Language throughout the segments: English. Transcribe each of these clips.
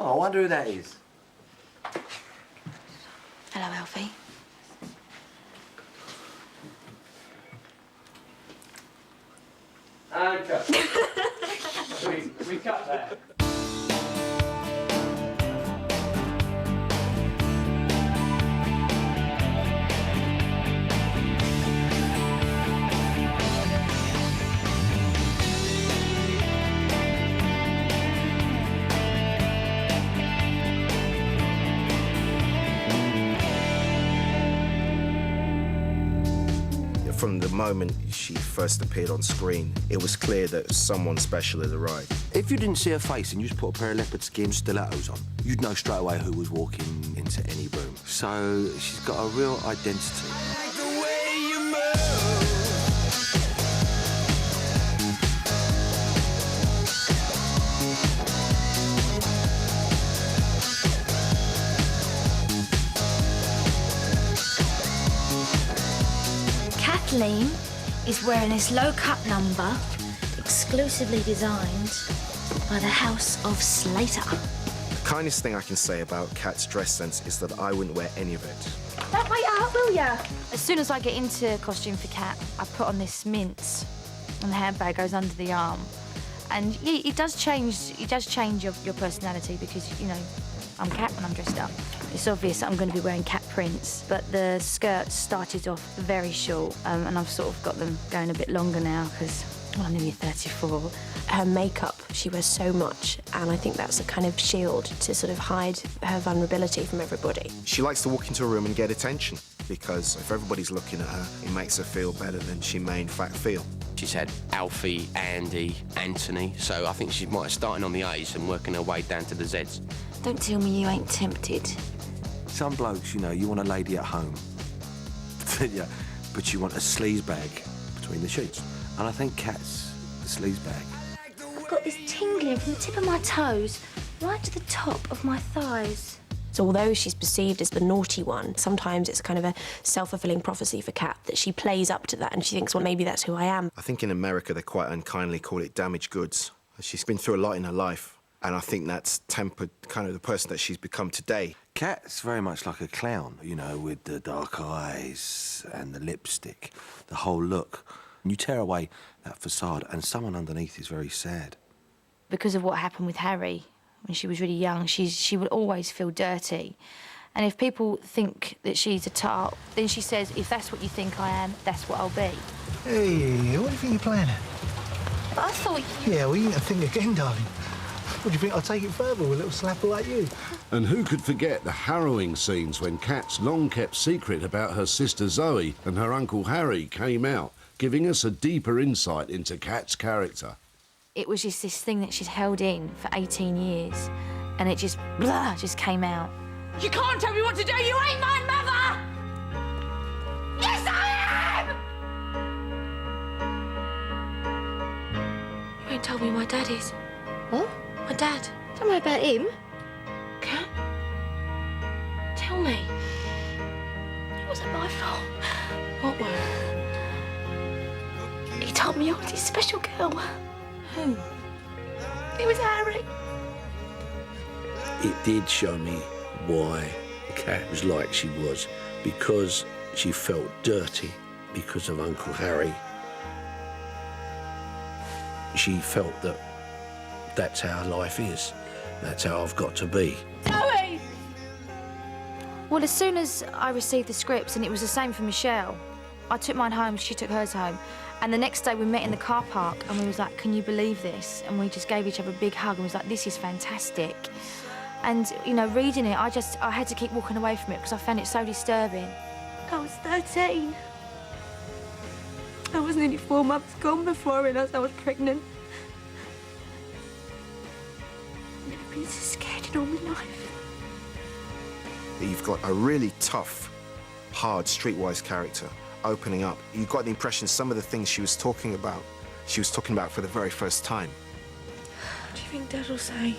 Oh, I wonder who that is. Hello, Alfie. And cut. we cut there. From the moment she first appeared on screen, it was clear that someone special had arrived. If you didn't see her face and you just put a pair of leopard skin stilettos on, you'd know straight away who was walking into any room. So she's got a real identity. Kathleen is wearing this low-cut number, exclusively designed by the House of Slater. The kindest thing I can say about Kat's dress sense is that I wouldn't wear any of it. Don't wait out, will ya? As soon as I get into costume for Kat, I put on this mince, and the handbag goes under the arm. And yeah, it does change your personality because, you know, I'm Kat when I'm dressed up. It's obvious that I'm going to be wearing cat prints, but the skirts started off very short, and I've sort of got them going a bit longer now because, well, I'm nearly 34. Her makeup, she wears so much, and I think that's a kind of shield to sort of hide her vulnerability from everybody. She likes to walk into a room and get attention, because if everybody's looking at her, it makes her feel better than she may in fact feel. She's had Alfie, Andy, Anthony, so I think she might have started on the A's and working her way down to the Z's. Don't tell me you ain't tempted. Some blokes, you know, you want a lady at home, yeah, but you want a sleaze bag between the sheets. And I think Kat's the sleaze bag. I've got this tingling from the tip of my toes right to the top of my thighs. So although she's perceived as the naughty one, sometimes it's kind of a self-fulfilling prophecy for Kat that she plays up to that and she thinks, well, maybe that's who I am. I think in America they quite unkindly call it damaged goods. She's been through a lot in her life, and I think that's tempered kind of the person that she's become today. Kat's very much like a clown, you know, with the dark eyes and the lipstick, the whole look. You tear away that facade and someone underneath is very sad. Because of what happened with Harry when she was really young, she would always feel dirty. And if people think that she's a tart, then she says, if that's what you think I am, that's what I'll be. Hey, what do you think you're playing at? But I thought you... Yeah, well, you need to think again, darling. What do you think? I'll take it further with a little slapper like you. And who could forget the harrowing scenes when Kat's long-kept secret about her sister Zoe and her Uncle Harry came out, giving us a deeper insight into Kat's character. It was just this thing that she's held in for 18 years, and it just, blah, just came out. You can't tell me what to do! You ain't my mother! Yes, I am! You ain't told me who my dad is. What? My dad. Tell me about him. Kat? Tell me. It wasn't my fault. What was? He told me I was his special girl. Who? It was Harry. It did show me why Kat was like she was, because she felt dirty because of Uncle Harry. She felt that that's how life is. That's how I've got to be. Zoe! Well, as soon as I received the scripts, and it was the same for Michelle, I took mine home, she took hers home. And the next day we met in the car park and we was like, can you believe this? And we just gave each other a big hug and was like, this is fantastic. And, you know, reading it, I had to keep walking away from it because I found it so disturbing. I was 13. I was nearly 4 months gone before I realised I was pregnant. I've never been so scared in all my life. You've got a really tough, hard, streetwise character opening up. You got the impression some of the things she was talking about for the very first time. What do you think Dad will say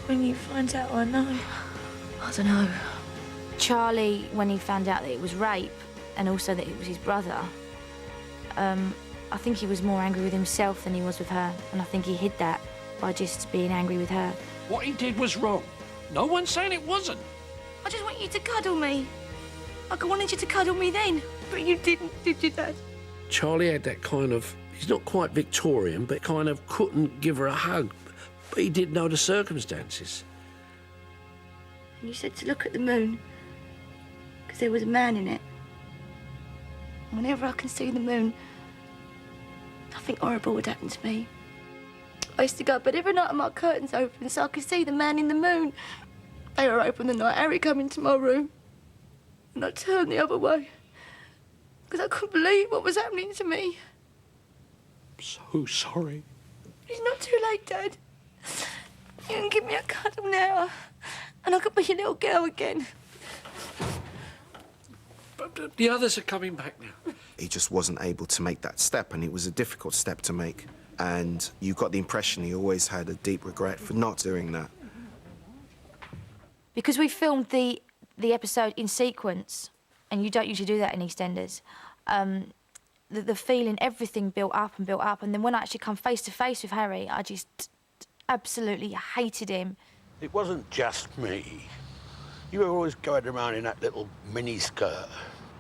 when he finds out I know? I don't know. Charlie, when he found out that it was rape and also that it was his brother, I think he was more angry with himself than he was with her, and I think he hid that by just being angry with her. What he did was wrong. No one's saying it wasn't. I just want you to cuddle me. Like I wanted you to cuddle me then, but you didn't, did you, Dad? Charlie had that kind of, he's not quite Victorian, but kind of couldn't give her a hug. But he did know the circumstances. And you said to look at the moon, because there was a man in it. And whenever I can see the moon, nothing horrible would happen to me. I used to go to bed every night with my curtains open so I could see the man in the moon. They were open the night Harry come into my room. And I turned the other way. Because I couldn't believe what was happening to me. I'm so sorry. It's not too late, Dad. You can give me a cuddle now. And I could be your little girl again. But the others are coming back now. He just wasn't able to make that step, and it was a difficult step to make. And you got the impression he always had a deep regret for not doing that. Because we filmed the episode in sequence, and you don't usually do that in EastEnders, the feeling, everything built up, and then when I actually come face to face with Harry, I just absolutely hated him. It wasn't just me. You were always going around in that little mini skirt.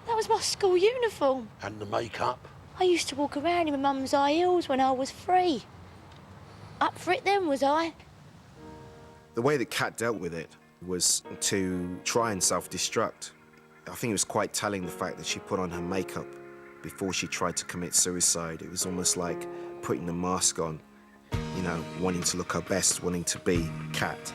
That was my school uniform. And the makeup. I used to walk around in my mum's high heels when I was 3. Up for it then, was I? The way that Kat dealt with it was to try and self-destruct. I think it was quite telling, the fact that she put on her makeup before she tried to commit suicide. It was almost like putting the mask on, you know, wanting to look her best, wanting to be Kat.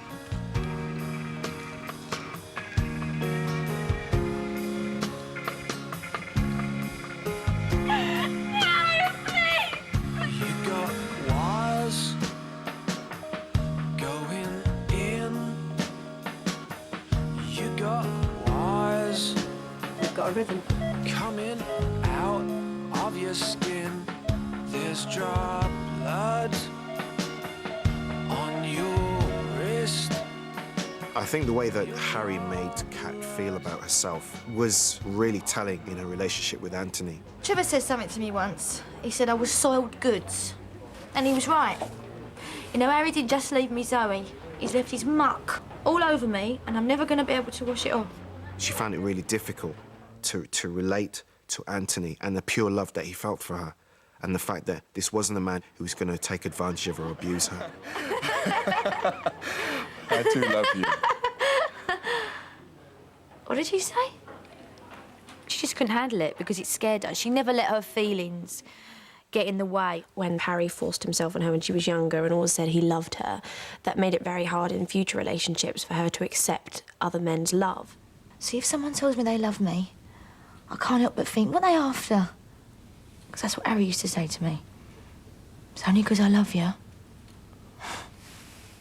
Rhythm. Coming out of your skin, there's drop blood on your wrist. I think the way that Harry made Kat feel about herself was really telling in her relationship with Anthony. Trevor said something to me once. He said I was soiled goods. And he was right. You know, Harry didn't just leave me Zoe. He's left his muck all over me, and I'm never going to be able to wash it off. She found it really difficult to relate to Anthony and the pure love that he felt for her, and the fact that this wasn't a man who was going to take advantage of her or abuse her. I do love you. What did she say? She just couldn't handle it because it scared her. She never let her feelings get in the way. When Harry forced himself on her when she was younger and always said he loved her, that made it very hard in future relationships for her to accept other men's love. See, if someone tells me they love me, I can't help but think, what are they after? Because that's what Harry used to say to me. It's only because I love you.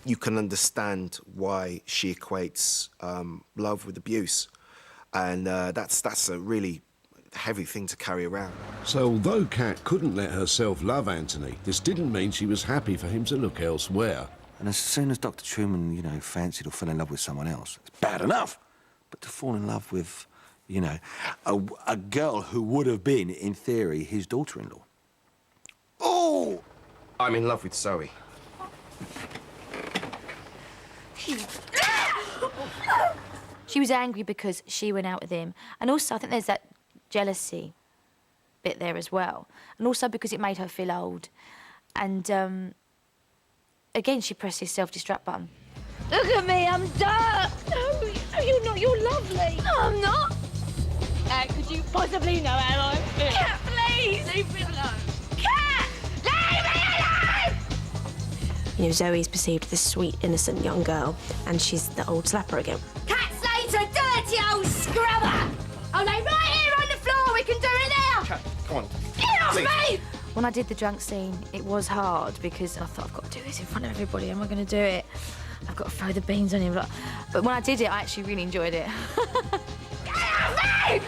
You can understand why she equates love with abuse. And that's a really heavy thing to carry around. So although Kat couldn't let herself love Anthony, this didn't mean she was happy for him to look elsewhere. And as soon as Dr. Truman, you know, fancied or fell in love with someone else, it's bad enough. But to fall in love with, you know, a girl who would have been, in theory, his daughter-in-law. Oh! I'm in love with Zoe. She was angry because she went out with him. And also, I think there's that jealousy bit there as well. And also because it made her feel old. And, again, she pressed his self-destruct button. Look at me, I'm dark! No, you're not, you're lovely. No, I'm not. How could you possibly know how I feel? Cat, please! Leave me alone. Cat! Leave me alone! You know, Zoe's perceived this sweet, innocent young girl, and she's the old slapper again. Cat Slater, dirty old scrubber! I'll lay right here on the floor, we can do it now! Kat, come on. Get off Please. me! When I did the drunk scene, it was hard because I thought, I've got to do this in front of everybody. Am I going to do it? I've got to throw the beans on him. But when I did it, I actually really enjoyed it. Get off me!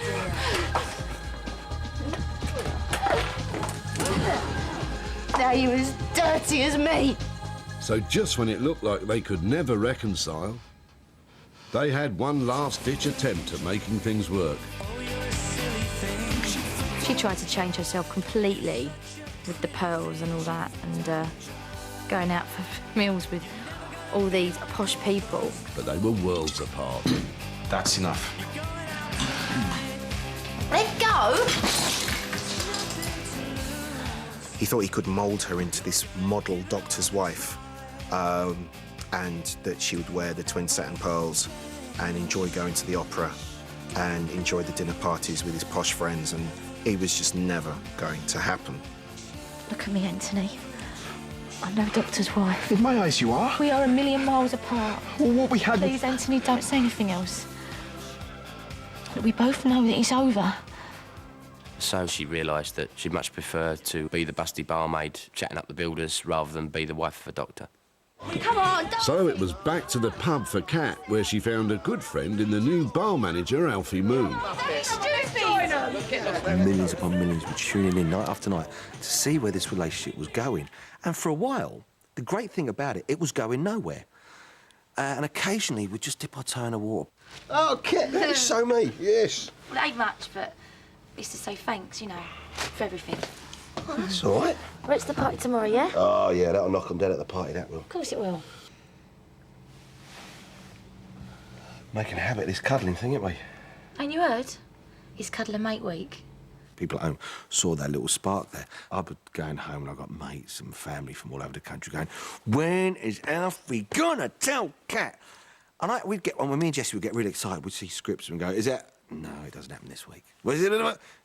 Now you as dirty as me. So just when it looked like they could never reconcile, they had one last-ditch attempt at making things work. She tried to change herself completely with the pearls and all that, and going out for meals with all these posh people. But they were worlds apart. That's enough. Let go! He thought he could mould her into this model doctor's wife, and that she would wear the twin satin pearls and enjoy going to the opera and enjoy the dinner parties with his posh friends, and it was just never going to happen. Look at me, Anthony. I'm no doctor's wife. In my eyes, you are. We are a million miles apart. Well, what we had... Please, Anthony, don't say anything else. We both know that it's over. So she realised that she'd much prefer to be the busty barmaid chatting up the builders rather than be the wife of a doctor. Come on, don't... So it was back to the pub for Kat, where she found a good friend in the new bar manager, Alfie Moon. Millions upon millions were tuning in night after night to see where this relationship was going. And for a while, the great thing about it, it was going nowhere. And occasionally we'd just dip our toe in the water. Oh, Kit, that's so me, yes. Well, it ain't much, but it's to say thanks, you know, for everything. Oh, that's all right. Well, it's the party tomorrow, yeah? Oh, yeah, that'll knock them dead at the party, that will. Of course it will. Making a habit of this cuddling thing, ain't we? Ain't you heard? It's Cuddle and Mate Week. People at home saw that little spark there. I was going home and I got mates and family from all over the country going, when is Alfie gonna tell Kat? And we'd get on, when me and Jessie would get really excited, we'd see scripts and go, is that? No, it doesn't happen this week. Was it?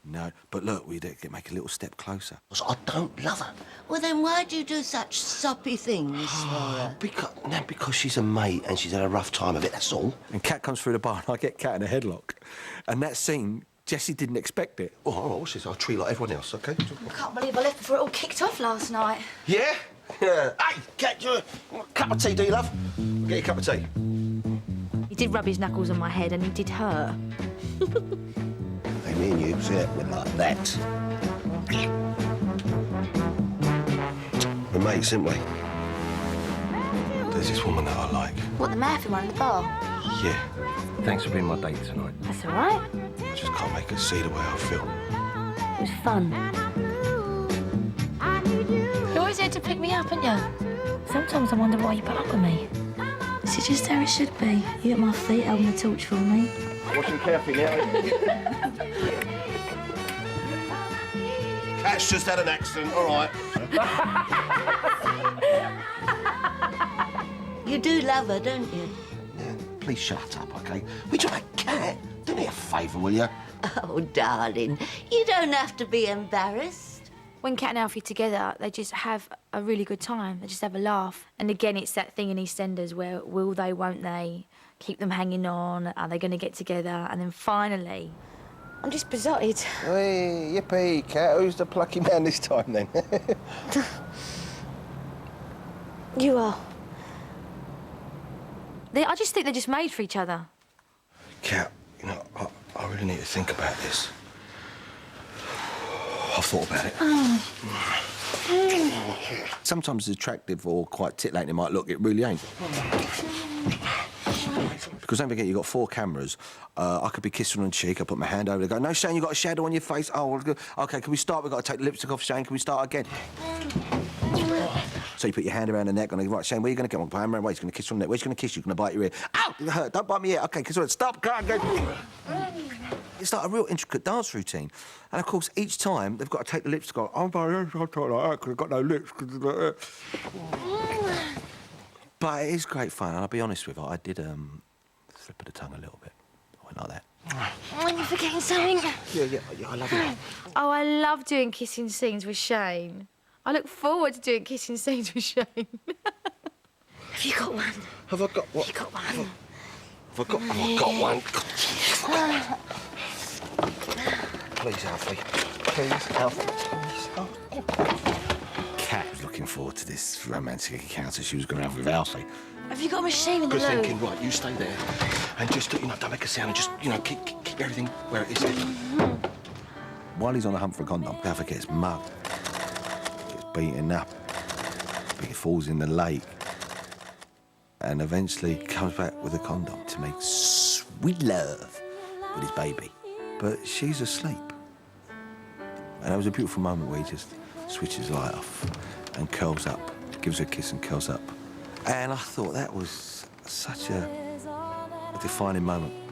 No, but look, we'd make a little step closer. I don't love her. Well, then why do you do such soppy things for her? Because she's a mate and she's had a rough time of it, that's all. And Kat comes through the bar and I get Kat in a headlock. And that scene, Jessie didn't expect it. Oh, all right, I'll treat like everyone else, OK? I can't believe I left before it all kicked off last night. Yeah? Yeah. Hey, Kat, a cup of tea, do you, love? I'll get you a cup of tea. He did rub his knuckles on my head and he did hurt. Hey, me and you, see that? We're like that. We're mates, aren't we? There's this woman that I like. What, the mouthy one at the bar? Yeah. Thanks for being my date tonight. That's all right. I just can't make her see the way I feel. It was fun. You're always here to pick me up, aren't you? Sometimes I wonder why you put up with me. Is it just how it should be? You at my feet holding the torch for me. Watching carefully now. Cat's just had an accident, all right. You do love her, don't you? Yeah, please shut up, OK? Would you like Cat? Do me a favour, will you? Oh, darling, you don't have to be embarrassed. When Kat and Alfie together, they just have a really good time. They just have a laugh. And again, it's that thing in EastEnders where will they, won't they? Keep them hanging on? Are they going to get together? And then finally, I'm just besotted. Hey, yippee, Cat. Who's the plucky man this time, then? You are. I just think they're just made for each other. Kat, you know, I really need to think about this. I've thought about it. Sometimes as attractive or quite titillating it might look, it really ain't. Because don't forget, you've got 4 cameras. I could be kissing her on the cheek, I put my hand over there, go, no, Shane, you've got a shadow on your face. Oh, OK, can we start? We've got to take the lipstick off, Shane. Can we start again? So you put your hand around the neck and go, right, Shane, where are you going to get? Put your hand around, where he's going to kiss her on the neck. Where's he going to kiss you? Going to bite your ear. Ow! It hurt. Don't bite me ear. OK, kiss her. Stop. Go on, go. It's like a real intricate dance routine. And, of course, each time they've got to take the lipstick off. Oh, my God, because I've got no lips. But it is great fun, and I'll be honest with you, I did slip of the tongue a little bit. I went like that. Oh, you're forgetting something. Yeah, I love it. Oh, I love doing kissing scenes with Shane. I look forward to doing kissing scenes with Shane. Have you got one? Have I got what? Have you got one? Have I got one? Please, Alfie. Please, Alfie. Kat was looking forward to this romantic encounter she was going to have with Alfie. Have you got a machine in the Good loo? thinking, right, you stay there and just, don't make a sound and just, keep everything where it is. While he's on the hunt for a condom, Alfie gets mugged, gets beaten up, he falls in the lake, and eventually comes back with a condom to make sweet love with his baby. But she's asleep. And it was a beautiful moment where he just switches the light off and curls up, gives her a kiss and curls up And I thought that was such a defining moment.